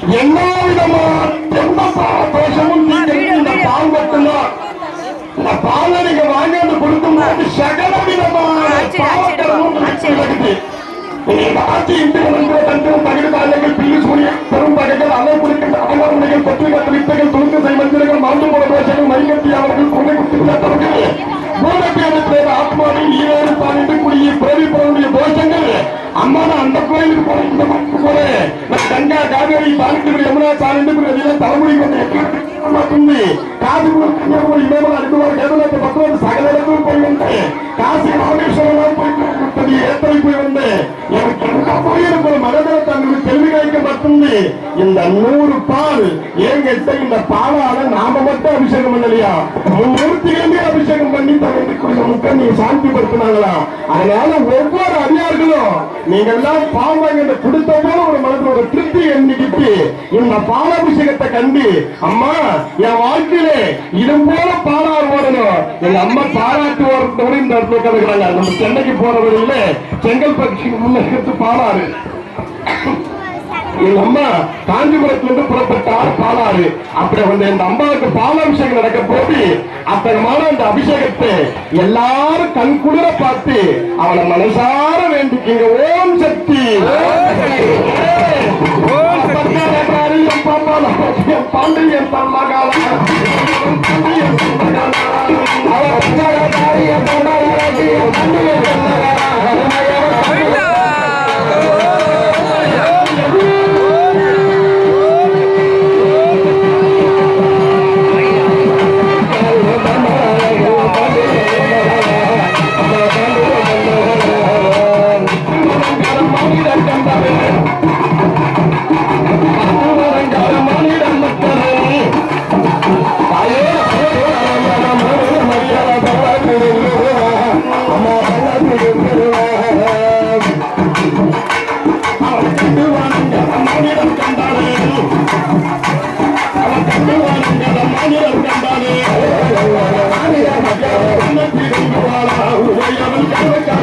எல்லா விதமான எந்த தோஷமும் இந்த பால் மட்டும்தான். இந்த பாலை நீங்க வாங்கி கொடுக்கும் போது சகல விதமான பாவக்கரமும் நடக்குது. ஆட்சி இந்திய தந்திரம் தகுதிகள் பியூஷ்மொழி பெரும் பகைகள் அலை குடிக்கின்ற அவமானங்கள் பத்திரிகை வித்தைகள் துணிந்து செய்வர்கள் மறந்து போன தோஷங்கள் மைகட்டி அவர்கள் கொலை குடித்தவர்கள் பூரப்பியத்தில் ஆத்மாவின் ஈரோடு பாலிட்டு கூடிய பிறவி போகக்கூடிய தோஷங்கள் அம்மா அந்த கோயிலுக்கு போற இந்த மக்கள் போல கங்கா காவேரி பாலிட்டு யமுனா பாலிட்டு தலைமுறை கொண்டு காசிபுரம் கன்னியாகுமரி இமயமலை அடிவார் கேரளத்தை பக்கம் சகல இடத்தும் போய் வந்தேன். காசி ராமேஸ்வரம் போய் ஏத்தனை போய் வந்தேன். எனக்கு எங்க போயிருக்கிற மனதில தங்களுக்கு கேள்வி கேட்க மட்டுமே இந்த 100 பால் ஏங்க இந்த பாலால நாம மட்டும் அபிஷேகம் பண்ணலையா, மூர்த்திகளுமே அபிஷேகம் பண்ணி தங்களுக்கு முக்க நீங்க சாந்தி படுத்தினாங்களா. அதனால ஒவ்வொரு அடியார்களும் நீங்க எல்லாம் பால் வாங்கி கொடுத்த போல ஒரு மனதில் ஒரு திருப்தி எண்ணிக்கிட்டு இந்த பாலாபிஷேகத்தை கண்டு அம்மா என் வாழ்க்கையிலே இது போல பாலாறு ஓடணும். எங்க அம்மா பாராட்டு ஓரத்தோடு இந்த இடத்துல கலக்கிறாங்க. நம்ம சென்னைக்கு போற வழியில செங்கல்பட்டு முன்னெடுத்து பாலாறு, எங்க அம்மா காஞ்சிபுரத்திலிருந்து புறப்பட்டார் பாலாறு. அப்படி வந்து இந்த அம்மாவுக்கு பாலாபிஷேகம் நடக்க போது அத்தகமான அந்த அபிஷேகத்தை எல்லாரும் கண் குளிர பார்த்து அவளை மனசார வேண்டிக்கிங்க. ஓம் சக்தி பாண்டியன் Thank you.